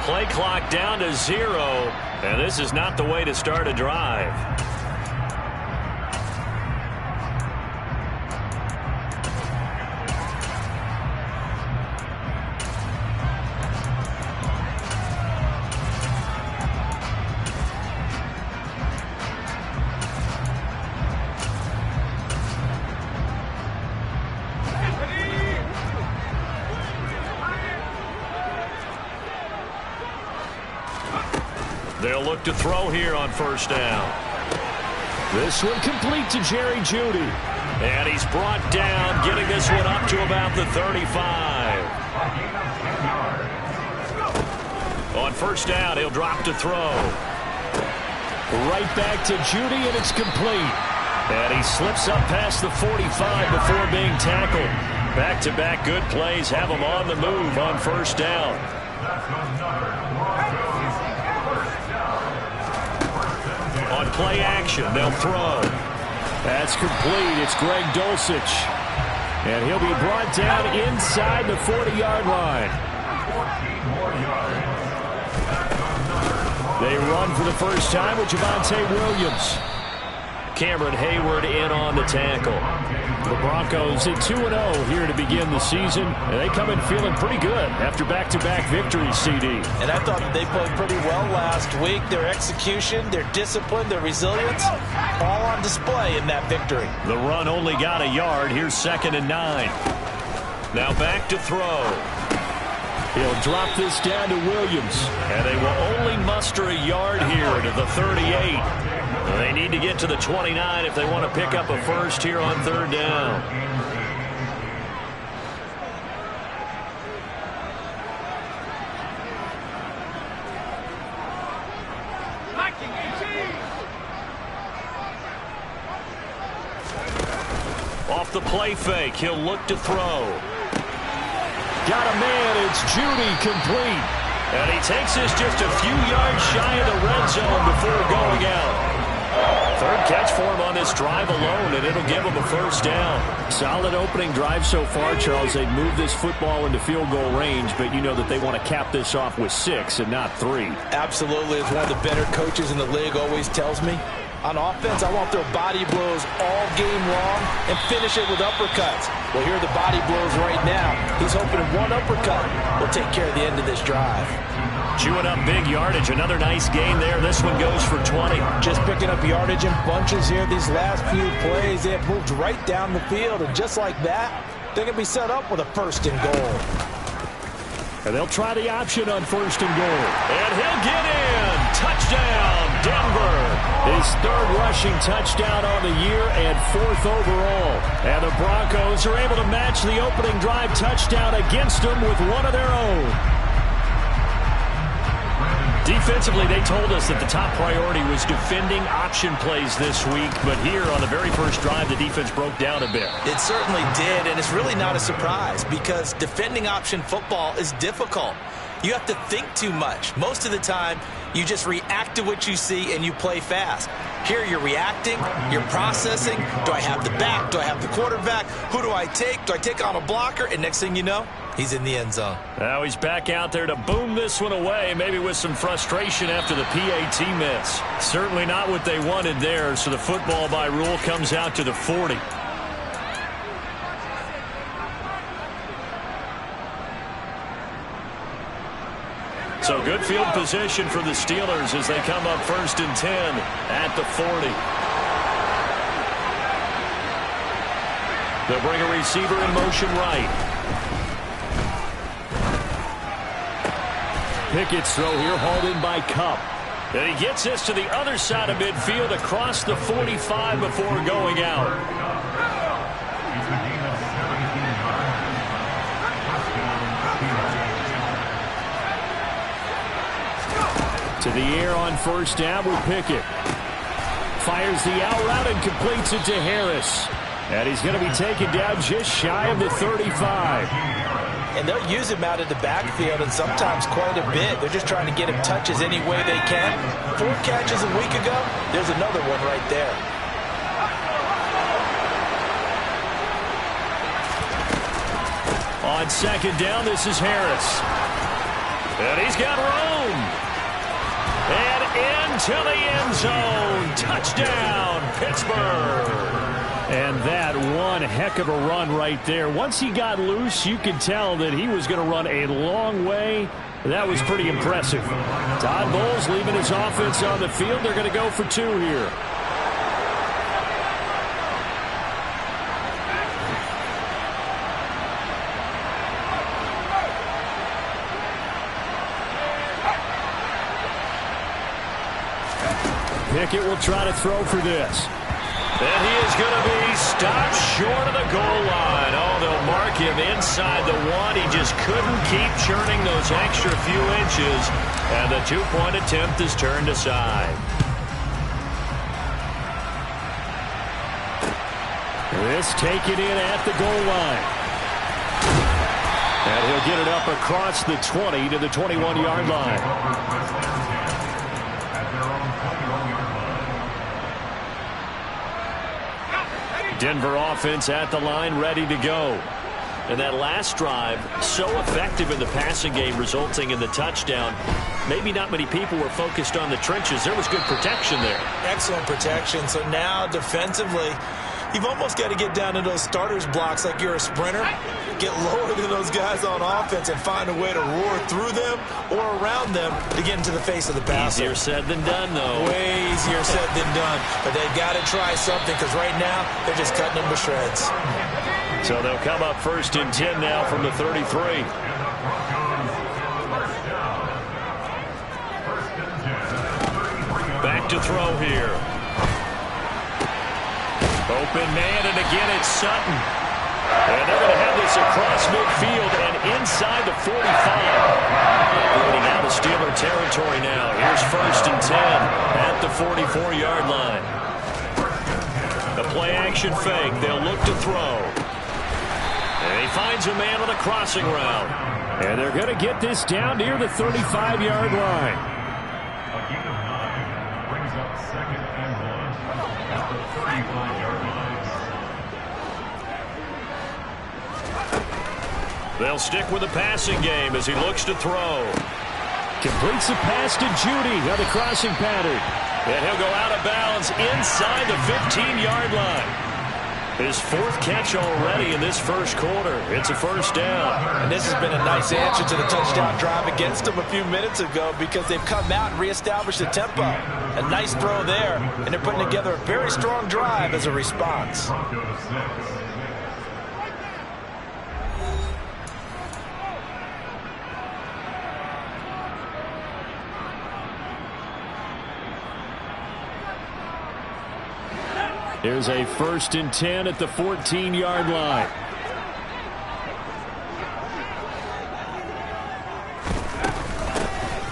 play clock down to 0, and this is not the way to start a drive. They'll look to throw here on first down. This one complete to Jerry Jeudy. And he's brought down, getting this one up to about the 35. On first down, he'll drop to throw. Right back to Jeudy, and it's complete. And he slips up past the 45 before being tackled. Back-to-back good plays have him on the move on first down. On play action, they'll throw. That's complete. It's Greg Dulcich. And he'll be brought down inside the 40-yard line. They run for the first time with Javonte Williams. Cameron Hayward in on the tackle. The Broncos at 2-0 here to begin the season, and they come in feeling pretty good after back-to-back victories, CD. And I thought that they played pretty well last week. Their execution, their discipline, their resilience, all on display in that victory. The run only got a yard. Here's 2nd and 9. Now back to throw. He'll drop this down to Williams, and they will only muster a yard here to the 38. They need to get to the 29 if they want to pick up a first here on 3rd down. Off the play fake, he'll look to throw. Got a man, it's Jeudy, complete. And he takes this just a few yards shy of the red zone before going out. 3rd catch for him on this drive alone, and it'll give him a first down. Solid opening drive so far, Charles. They've moved this football into field goal range, but you know that they want to cap this off with 6 and not 3. Absolutely. As one of the better coaches in the league always tells me, on offense, I want to throw body blows all game long and finish it with uppercuts. Well, here are the body blows right now. He's hoping one uppercut will take care of the end of this drive. Chewing up big yardage. Another nice gain there. This one goes for 20. Just picking up yardage in bunches here. These last few plays, they have moved right down the field. And just like that, they're going to be set up with a 1st and goal. And they'll try the option on 1st and goal. And he'll get in. Touchdown, Denver. His 3rd rushing touchdown on the year and 4th overall. And the Broncos are able to match the opening drive touchdown against them with one of their own. Defensively, they told us that the top priority was defending option plays this week. But here on the very first drive, the defense broke down a bit. It certainly did, and it's really not a surprise because defending option football is difficult. You have to think too much. Most of the time, you just react to what you see and you play fast. Here you're reacting, you're processing. Do I have the back? Do I have the quarterback? Who do I take? Do I take on a blocker? And next thing you know, he's in the end zone. Now he's back out there to boom this one away, maybe with some frustration after the PAT miss. Certainly not what they wanted there, so the football by rule comes out to the 40. So good field position for the Steelers as they come up 1st and 10 at the 40. They'll bring a receiver in motion right. Pickett's throw here hauled in by Kupp. And he gets this to the other side of midfield across the 45 before going out. To the air on 1st down with Pickett. Fires the out route and completes it to Harris. And he's going to be taken down just shy of the 35. And they'll use him out in the backfield and sometimes quite a bit. They're just trying to get him touches any way they can. 4 catches a week ago. There's another one right there. On 2nd down, this is Harris. And he's got room. And into the end zone. Touchdown, Pittsburgh. And that one heck of a run right there. Once he got loose, you could tell that he was going to run a long way. That was pretty impressive. Todd Bowles leaving his offense on the field. They're going to go for 2 here. Pickett will try to throw for this. And he is going to be stopped short of the goal line. Oh, they'll mark him inside the 1. He just couldn't keep churning those extra few inches. And the 2-point attempt is turned aside. This taken in at the goal line. And he'll get it up across the 20 to the 21-yard line. Denver offense at the line, ready to go. And that last drive, so effective in the passing game, resulting in the touchdown. Maybe not many people were focused on the trenches. There was good protection there. Excellent protection. So now defensively, you've almost got to get down to those starters blocks like you're a sprinter. Get lower than those guys on offense and find a way to roar through them or around them to get into the face of the passer. Easier said than done, though. Way easier said than done. But they've got to try something because right now they're just cutting them to shreds. So they'll come up 1st and 10 now from the 33. Back to throw here. Open man, and again it's Sutton. And they're going to have this across midfield and inside the 45. Operating out of Steeler territory now. Here's 1st and 10 at the 44-yard line. The play-action fake. They'll look to throw. And he finds a man on the crossing route. And they're going to get this down near the 35-yard line. A gain of 9 brings up 2nd and 1 at the 35-yard line. They'll stick with the passing game as he looks to throw. Completes the pass to Judy on the crossing pattern. And he'll go out of bounds inside the 15-yard line. His 4th catch already in this first quarter. It's a 1st down. And this has been a nice answer to the touchdown drive against them a few minutes ago because they've come out and reestablished the tempo. A nice throw there, and they're putting together a very strong drive as a response. Here's a 1st and 10 at the 14-yard line.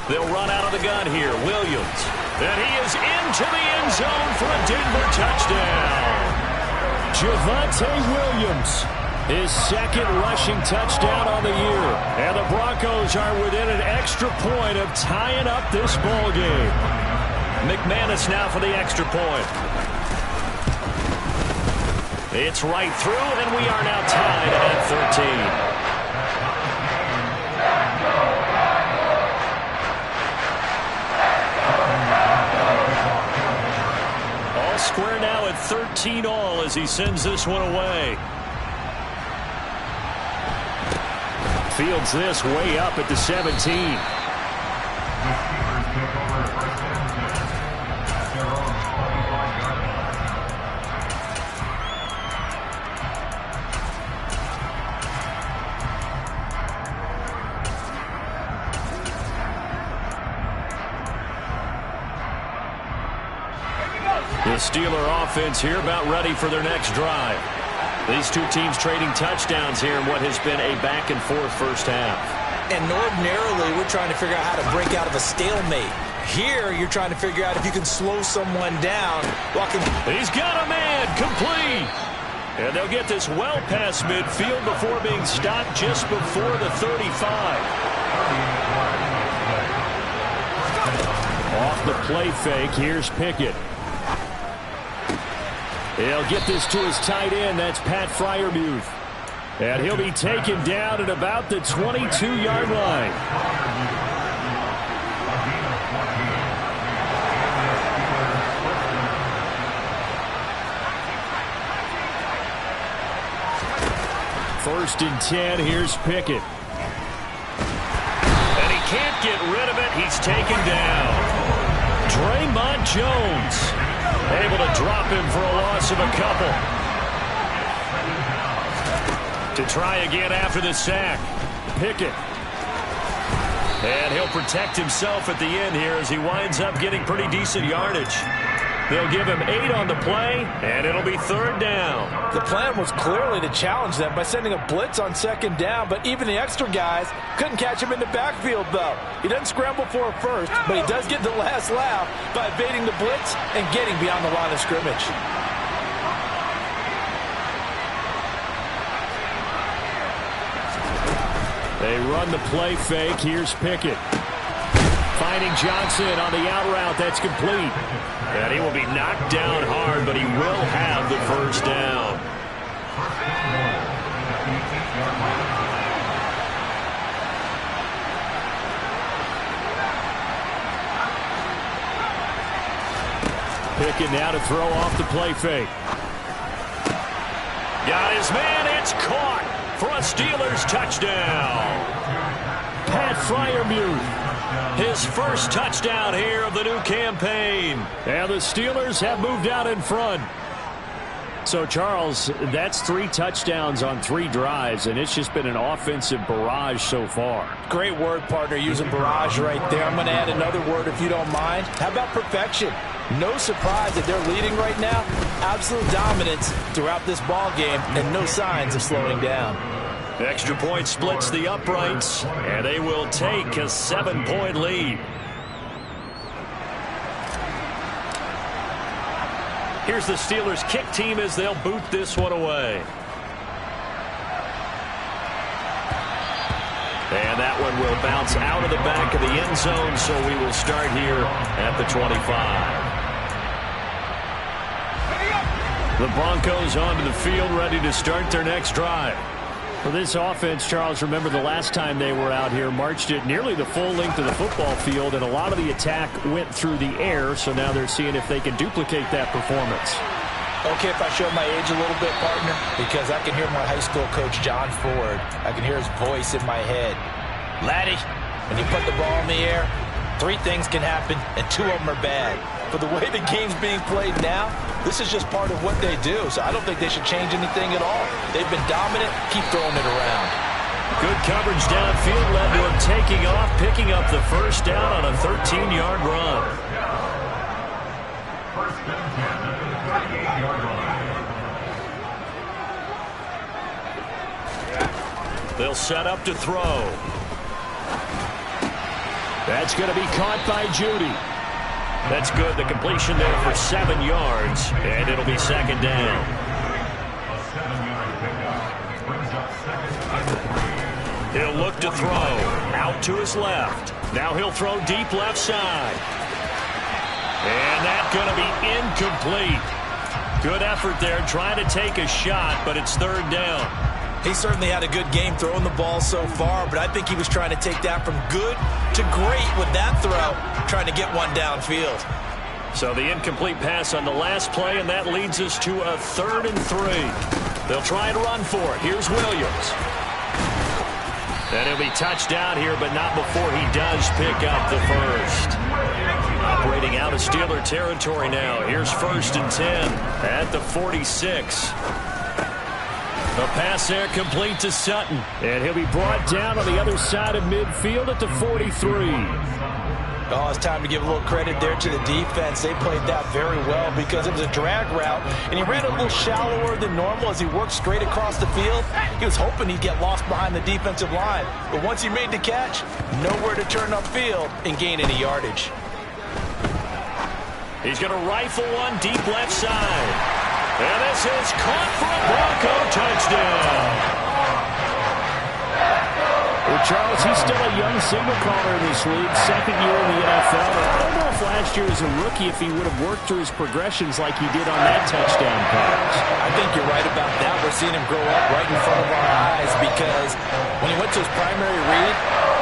They'll run out of the gun here. Williams. And he is into the end zone for a Denver touchdown. Javonte Williams, his 2nd rushing touchdown on the year. And the Broncos are within an extra point of tying up this ball game. McManus now for the extra point. It's right through, and we are now tied at 13. All square now at 13 all as he sends this one away. Fields this way up at the 17. The Steeler offense here about ready for their next drive. These two teams trading touchdowns here in what has been a back-and-forth first half. And ordinarily, we're trying to figure out how to break out of a stalemate. Here, you're trying to figure out if you can slow someone down. He's got a man, complete. And they'll get this well past midfield before being stopped just before the 35. Off the play fake, here's Pickett. He'll get this to his tight end. That's Pat Freiermuth. And he'll be taken down at about the 22-yard line. 1st and 10. Here's Pickett. And he can't get rid of it. He's taken down. Draymond Jones able to drop him for a loss of a couple. To try again after the sack. Pickett. And he'll protect himself at the end here as he winds up getting pretty decent yardage. They'll give him 8 on the play, and it'll be 3rd down. The plan was clearly to challenge them by sending a blitz on 2nd down, but even the extra guys couldn't catch him in the backfield, though. He doesn't scramble for a first, but he does get the last laugh by evading the blitz and getting beyond the line of scrimmage. They run the play fake. Here's Pickett. Finding Johnson on the out route. That's complete. And he will be knocked down hard, but he will have the 1st down. Pickett now to throw off the play fake. Got his man. It's caught for a Steelers touchdown. Pat Freiermuth. His 1st touchdown here of the new campaign. And the Steelers have moved out in front. So, Charles, that's 3 touchdowns on 3 drives, and it's just been an offensive barrage so far. Great word, partner, using barrage right there. I'm going to add another word if you don't mind. How about perfection? No surprise that they're leading right now. Absolute dominance throughout this ball game, and no signs of slowing down. Extra point splits the uprights, and they will take a 7-point lead. Here's the Steelers kick team as they'll boot this one away. And that one will bounce out of the back of the end zone, so we will start here at the 25. The Broncos onto the field, ready to start their next drive. For this offense, Charles, remember the last time they were out here, marched it nearly the full length of the football field, and a lot of the attack went through the air, so now they're seeing if they can duplicate that performance. Okay, if I show my age a little bit, partner, because I can hear my high school coach, John Ford. I can hear his voice in my head. Laddie, when you put the ball in the air, 3 things can happen, and 2 of them are bad. For the way the game's being played now, this is just part of what they do, so I don't think they should change anything at all. They've been dominant. Keep throwing it around. Good coverage downfield led to him taking off, picking up the 1st down on a 13-yard run. 1st and 10 at the 38-yard line. They'll set up to throw. That's going to be caught by Judy. That's good. The completion there for 7 yards, and it'll be 2nd down. A 7-yard pickup brings up 2nd. He'll look to throw. Out to his left. Now he'll throw deep left side. And that's going to be incomplete. Good effort there trying to take a shot, but it's 3rd down. He certainly had a good game throwing the ball so far, but I think he was trying to take that from good to great with that throw, trying to get one downfield. So the incomplete pass on the last play, and that leads us to a 3rd and 3. They'll try and run for it. Here's Williams. And he'll be touched down here, but not before he does pick up the 1st. Operating out of Steeler territory now. Here's 1st and 10 at the 46. The pass there complete to Sutton. And he'll be brought down on the other side of midfield at the 43. Oh, it's time to give a little credit there to the defense. They played that very well because it was a drag route, and he ran a little shallower than normal as he worked straight across the field. He was hoping he'd get lost behind the defensive line, but once he made the catch, nowhere to turn upfield and gain any yardage. He's going to rifle one deep left side. And this is caught for a Bronco touchdown. Well, Charles, he's still a young signal caller in this league, 2nd year in the NFL. I don't know if last year as a rookie if he would have worked through his progressions like he did on that touchdown pass. I think you're right about that. We're seeing him grow up right in front of our eyes because when he went to his primary read,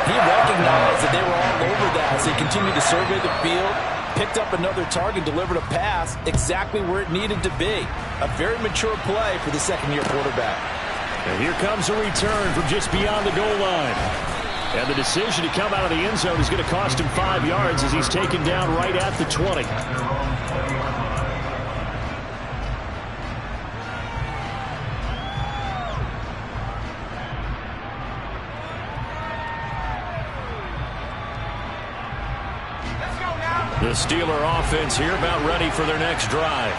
he recognized that they were all over that as he continued to survey the field, picked up another target, delivered a pass exactly where it needed to be. A very mature play for the 2nd-year quarterback. And here comes a return from just beyond the goal line. And the decision to come out of the end zone is going to cost him 5 yards as he's taken down right at the 20. The Steeler offense here about ready for their next drive.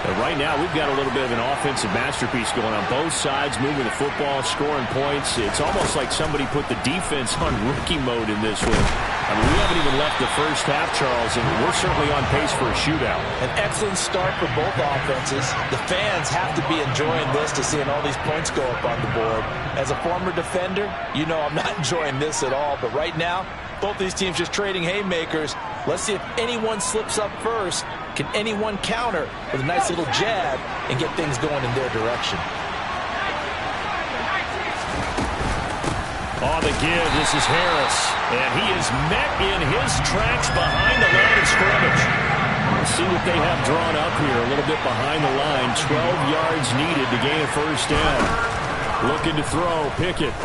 And right now, we've got a little bit of an offensive masterpiece going on both sides, moving the football, scoring points. It's almost like somebody put the defense on rookie mode in this one. I mean, we haven't even left the first half, Charles, and we're certainly on pace for a shootout. An excellent start for both offenses. The fans have to be enjoying this to seeing all these points go up on the board. As a former defender, you know I'm not enjoying this at all. But right now, both these teams just trading haymakers. Let's see if anyone slips up first. Can anyone counter with a nice little jab and get things going in their direction? On the give, this is Harris. And he is met in his tracks behind the line of scrimmage. Let's see what they have drawn up here. A little bit behind the line. 12 yards needed to gain a first down. Looking to throw. Pickett.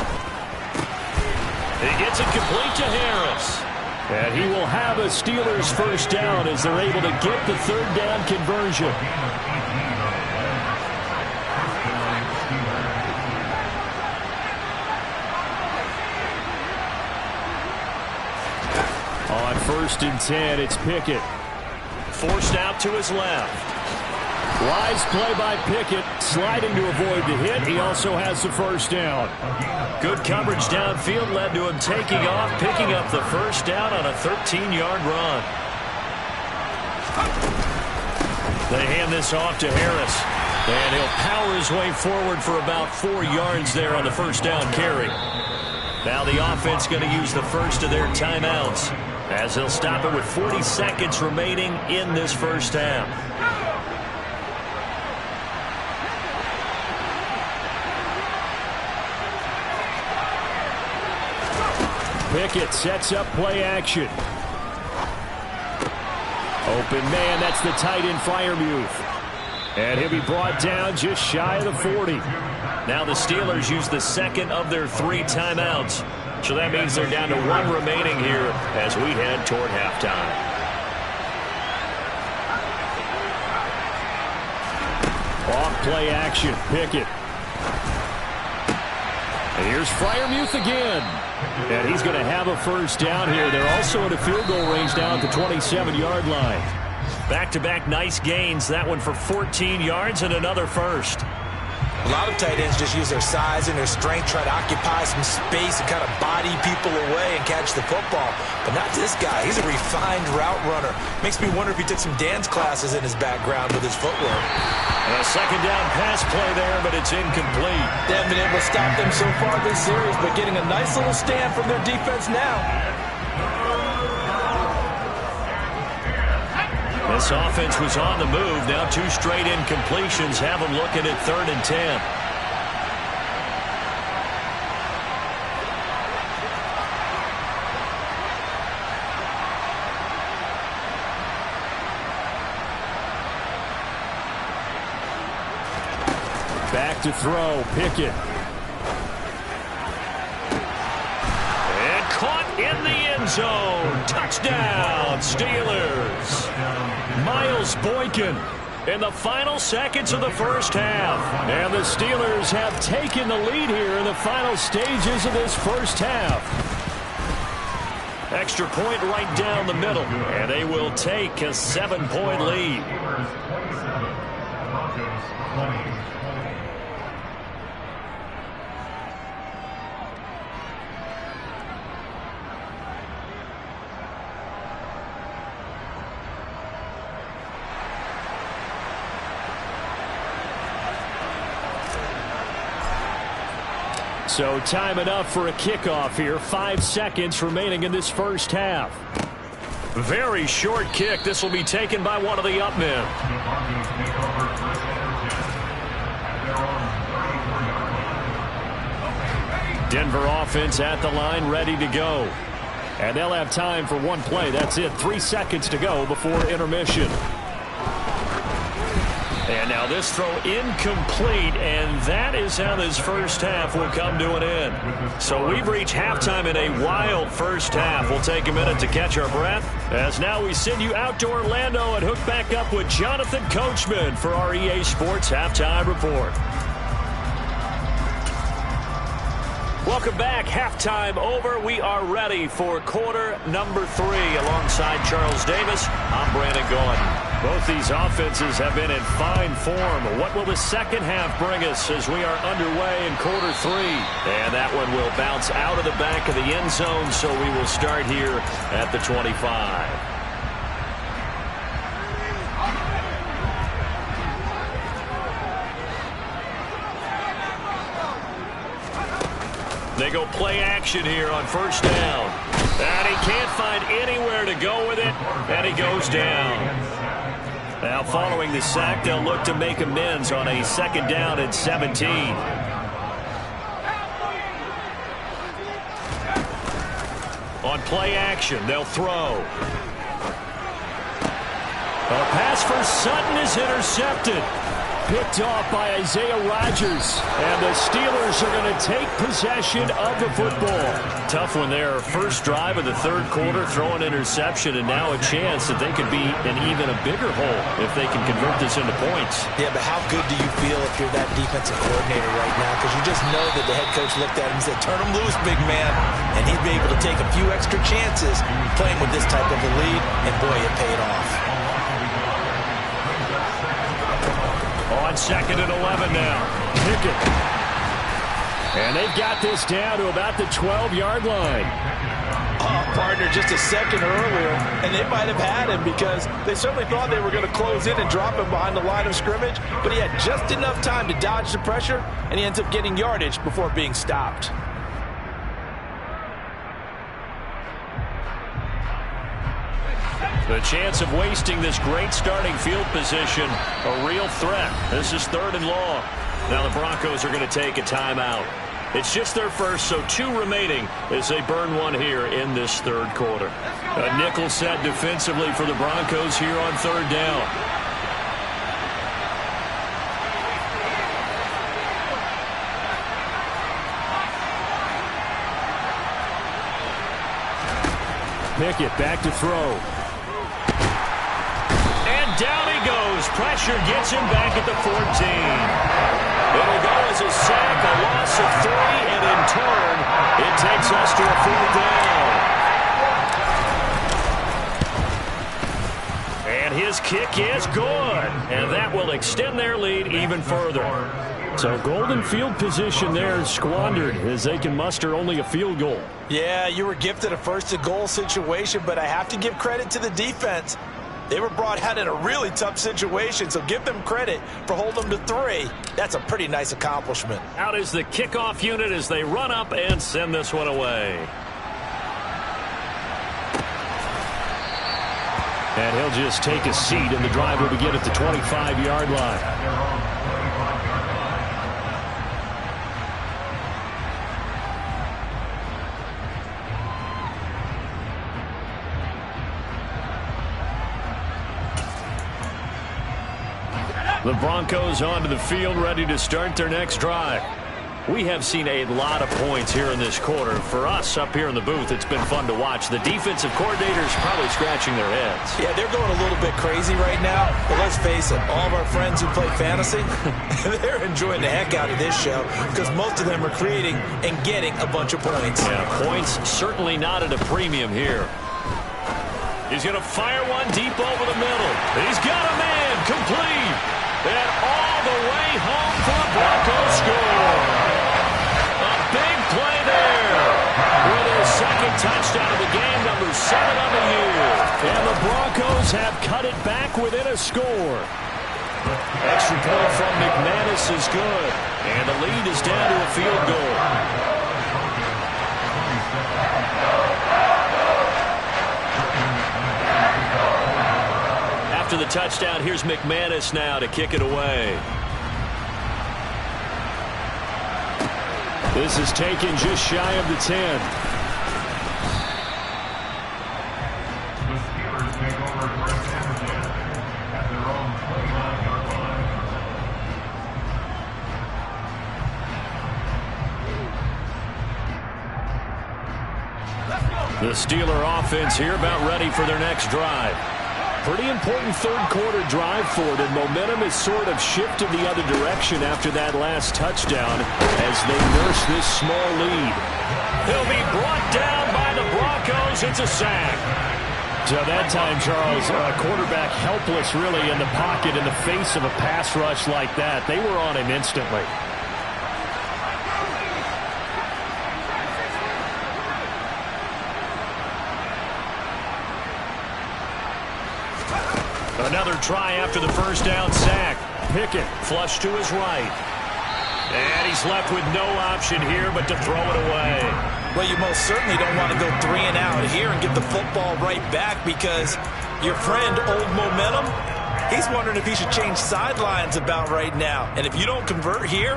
He gets it complete to Harris. And he will have a Steelers first down as they're able to get the third down conversion. On 1st and 10, it's Pickett. Forced out to his left. Wise play by Pickett, sliding to avoid the hit. He also has the first down. Good coverage downfield led to him taking off, picking up the first down on a 13-yard run. They hand this off to Harris, and he'll power his way forward for about 4 yards there on the first down carry. Now the offense going to use the first of their timeouts as they'll stop it with 40 seconds remaining in this first half. Pickett sets up play action. Open man, that's the tight end Freiermuth. And he'll be brought down just shy of the 40. Now the Steelers use the second of their 3 timeouts. So that means they're down to 1 remaining here as we head toward halftime. Off play action, Pickett. And here's Freiermuth again. And he's going to have a first down here. They're also in a field goal range now at the 27-yard line. Back-to-back nice gains. That one for 14 yards and another first. A lot of tight ends just use their size and their strength, try to occupy some space and kind of body people away and catch the football. But not this guy. He's a refined route runner. Makes me wonder if he took some dance classes in his background with his footwork. A second down pass play there, but it's incomplete. They haven't been able to stop them so far this series, but getting a nice little stand from their defense now. This offense was on the move. Now 2 straight incompletions have them looking at 3rd and 10. Back to throw, Pickett. And caught in the end zone. Touchdown, Steelers. Miles Boykin in the final seconds of the first half. And the Steelers have taken the lead here in the final stages of this first half. Extra point right down the middle. And they will take a 7-point lead. So time enough for a kickoff here. 5 seconds remaining in this first half. Very short kick. This will be taken by one of the up men. Denver offense at the line, ready to go. And they'll have time for 1 play. That's it. 3 seconds to go before intermission. And now this throw incomplete, and that is how this first half will come to an end. So we've reached halftime in a wild first half. We'll take a minute to catch our breath, as now we send you out to Orlando and hook back up with Jonathan Coachman for our EA Sports Halftime Report. Welcome back. Halftime over. We are ready for quarter number 3. Alongside Charles Davis, I'm Brandon Gaudin. Both these offenses have been in fine form. What will the second half bring us as we are underway in quarter 3? And that one will bounce out of the back of the end zone, so we will start here at the 25. They go play action here on first down. And he can't find anywhere to go with it, and he goes down. Now following the sack, they'll look to make amends on a second down and 17. On play action, they'll throw. A pass for Sutton is intercepted. Picked off by Isaiah Rodgers. And the Steelers are going to take possession of the football. Tough one there. First drive of the third quarter, throw an interception, and now a chance that they could be in even a bigger hole if they can convert this into points. Yeah, but how good do you feel if you're that defensive coordinator right now? Because you just know that the head coach looked at him and said, turn him loose, big man. And he'd be able to take a few extra chances playing with this type of a lead, and boy, it paid off. On second and 11 now. Pickett. And they've got this down to about the 12-yard line. Oh, partner, just a second earlier, and they might have had him because they certainly thought they were going to close in and drop him behind the line of scrimmage, but he had just enough time to dodge the pressure, and he ends up getting yardage before being stopped. The chance of wasting this great starting field position, a real threat. This is third and long. Now the Broncos are going to take a timeout. It's just their first, so 2 remaining as they burn one here in this third quarter. A nickel set defensively for the Broncos here on third down. Pickett back to throw. Down he goes. Pressure gets him back at the 14. It'll go as a sack, a loss of 3, and in turn, it takes us to a 4th down. And his kick is good. And that will extend their lead even further. So golden field position there squandered as they can muster only a field goal. Yeah, you were gifted a first-and-goal situation, but I have to give credit to the defense. They were brought out in a really tough situation, so give them credit for holding them to 3. That's a pretty nice accomplishment. Out is the kickoff unit as they run up and send this one away. And he'll just take a seat, and the drive will begin at the 25-yard line. The Broncos onto the field, ready to start their next drive. We have seen a lot of points here in this quarter. For us up here in the booth, it's been fun to watch. The defensive coordinators probably scratching their heads. Yeah, they're going a little bit crazy right now. But let's face it, all of our friends who play fantasy, they're enjoying the heck out of this show because most of them are creating and getting a bunch of points. Yeah, points certainly not at a premium here. He's going to fire one deep over the middle. He's got a man complete. And all the way home for the Broncos score. A big play there. With his second touchdown of the game, number 7 on the year. And the Broncos have cut it back within a score. Extra point from McManus is good. And the lead is down to a field goal. After the touchdown, here's McManus now to kick it away. This is taken just shy of the 10. The Steelers take over first and 10 at their own 29-yard line. The Steeler offense here about ready for their next drive. Pretty important third-quarter drive for them. Momentum has sort of shifted the other direction after that last touchdown as they nurse this small lead. He'll be brought down by the Broncos. It's a sack. So that time, Charles, quarterback helpless really in the pocket in the face of a pass rush like that. They were on him instantly. Another try after the first down sack. Pickett flush to his right. And he's left with no option here but to throw it away. Well, you most certainly don't want to go 3 and out here and get the football right back because your friend, Old Momentum, he's wondering if he should change sidelines about right now. And if you don't convert here,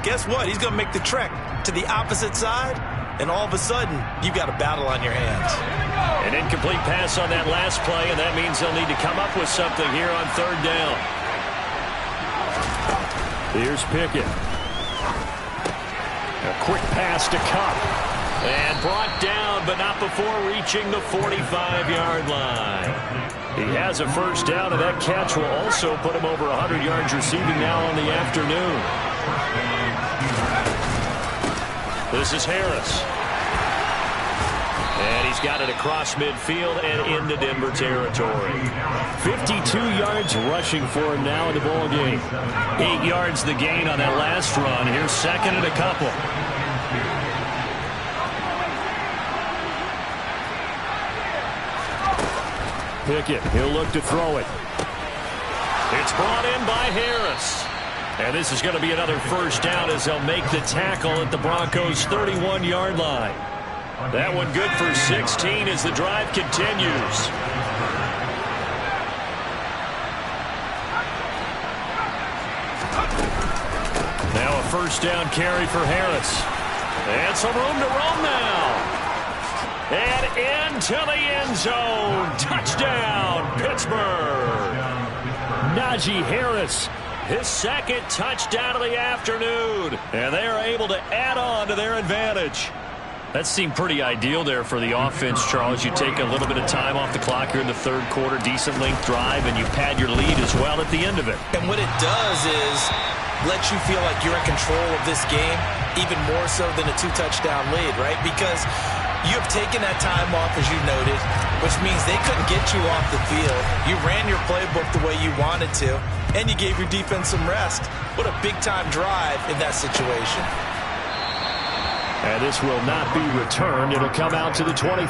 guess what? He's going to make the trek to the opposite side, and all of a sudden, you've got a battle on your hands. An incomplete pass on that last play, and that means they'll need to come up with something here on third down. Here's Pickett. A quick pass to Kupp. And brought down, but not before reaching the 45-yard line. He has a first down, and that catch will also put him over 100 yards receiving now on the afternoon. This is Harris. And he's got it across midfield and into Denver territory. 52 yards rushing for him now in the ball game. 8 yards the gain on that last run. Here's second and a couple. Pickett, he'll look to throw it. It's brought in by Harris. And this is going to be another first down as they'll make the tackle at the Broncos' 31-yard line. That one good for 16 as the drive continues. Now a first down carry for Harris. And some room to roam now. And into the end zone. Touchdown, Pittsburgh. Najee Harris, his second touchdown of the afternoon. And they are able to add on to their advantage. That seemed pretty ideal there for the offense, Charles. You take a little bit of time off the clock here in the third quarter, decent length drive, and you pad your lead as well at the end of it. And what it does is let you feel like you're in control of this game, even more so than a 2-touchdown lead, right? Because you have taken that time off, as you noted, which means they couldn't get you off the field. You ran your playbook the way you wanted to, and you gave your defense some rest. What a big-time drive in that situation. And this will not be returned. It'll come out to the 25.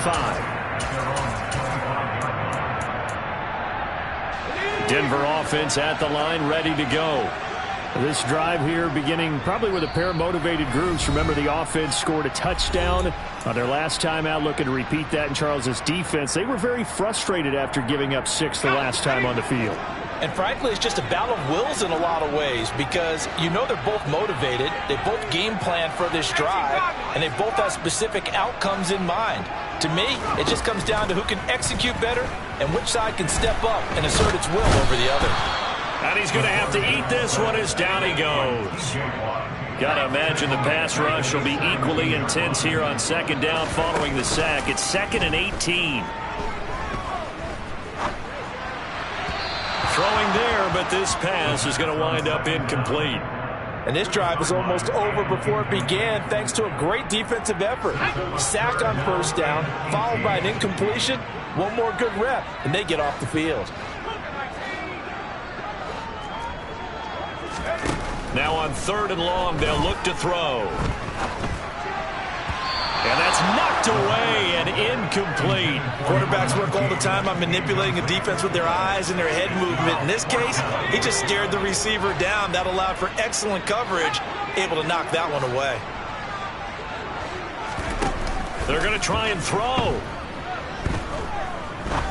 Denver offense at the line, ready to go. This drive here beginning probably with a pair of motivated groups. Remember, the offense scored a touchdown on their last time out. Looking to repeat that in Charles's defense. They were very frustrated after giving up 6 the last time on the field. And frankly, it's just a battle of wills in a lot of ways because you know they're both motivated. They both game plan for this drive, and they both have specific outcomes in mind. To me, it just comes down to who can execute better and which side can step up and assert its will over the other. And he's going to have to eat this one as down he goes. Got to imagine the pass rush will be equally intense here on second down following the sack. It's 2nd and 18. Throwing there, but this pass is going to wind up incomplete. And this drive was almost over before it began thanks to a great defensive effort. Sack on first down, followed by an incompletion. One more good rep, and they get off the field. Now on 3rd and long, they'll look to throw. And that's knocked away and incomplete. Quarterbacks work all the time on manipulating a defense with their eyes and their head movement. In this case, he just stared the receiver down. That allowed for excellent coverage, able to knock that one away. They're going to try and throw.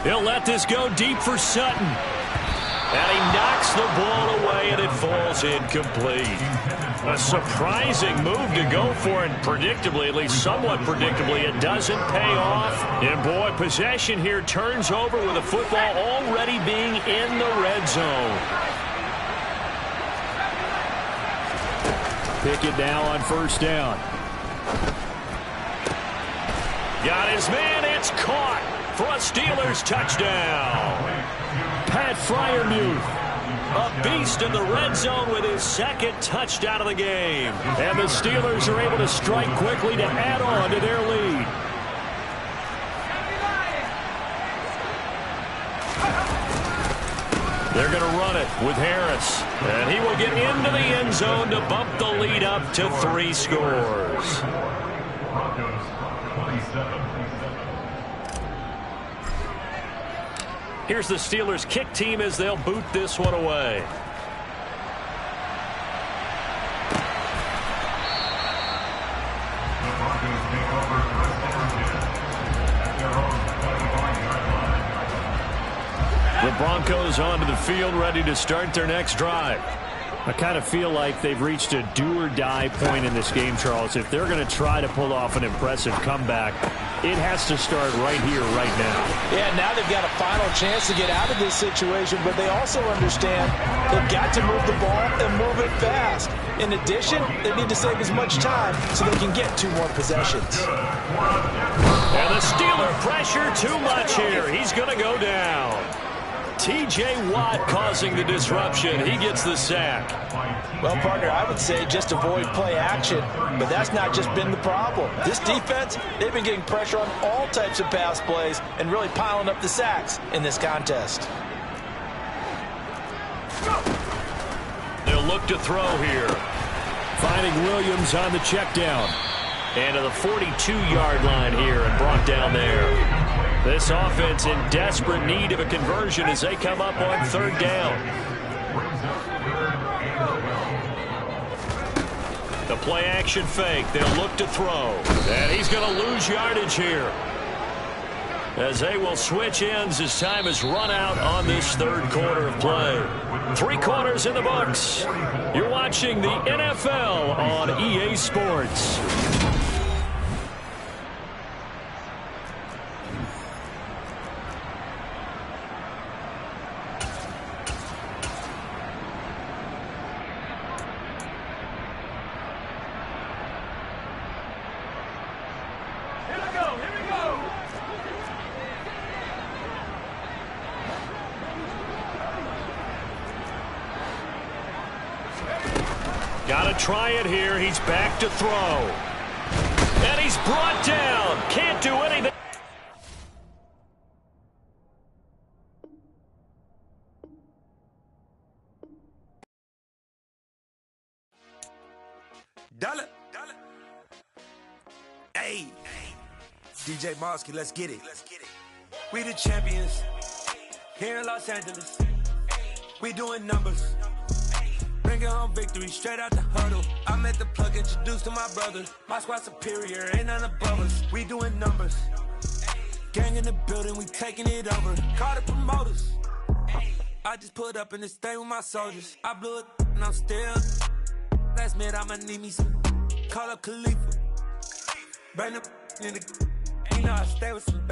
He'll let this go deep for Sutton. And he knocks the ball away, and it falls incomplete. A surprising move to go for, and predictably, at least somewhat predictably, it doesn't pay off. And boy, possession here turns over with the football already being in the red zone. Pickett now on first down. Got his man. It's caught for a Steelers touchdown. Pat Freiermuth, a beast in the red zone with his second touchdown of the game. And the Steelers are able to strike quickly to add on to their lead. They're going to run it with Harris. And he will get into the end zone to bump the lead up to 3 scores. Here's the Steelers kick team as they'll boot this one away. The Broncos onto the field, ready to start their next drive. I kind of feel like they've reached a do-or-die point in this game, Charles. If they're going to try to pull off an impressive comeback, it has to start right here, right now. Yeah, now they've got a final chance to get out of this situation, but they also understand they've got to move the ball and move it fast. In addition, they need to save as much time so they can get 2 more possessions. And the Steeler pressure too much here. He's going to go down. T.J. Watt causing the disruption. He gets the sack. Well, partner, I would say just avoid play action, but that's not just been the problem. This defense, they've been getting pressure on all types of pass plays and really piling up the sacks in this contest. They'll look to throw here. Finding Williams on the check down. And to the 42-yard line here and brought down there. This offense in desperate need of a conversion as they come up on 3rd down. The play action fake. They'll look to throw. And he's going to lose yardage here, as they will switch ends as time has run out on this 3rd quarter of play. 3 quarters in the books. You're watching the NFL on EA Sports. Got to try it here. He's back to throw. And he's brought down. Can't do anything. Dollar. Hey. DJ Mosky, let's get it. We the champions here in Los Angeles. We doing numbers. Bringing home victory straight out the huddle. I met the plug, introduced to my brothers. My squad superior, ain't none above us. We doing numbers. Gang in the building, we taking it over. Call the promoters. I just put up in this thing with my soldiers. I blew it and I'm still. Last minute I'ma need me some. Call up Khalifa. Bring the in the. You know I stay with some.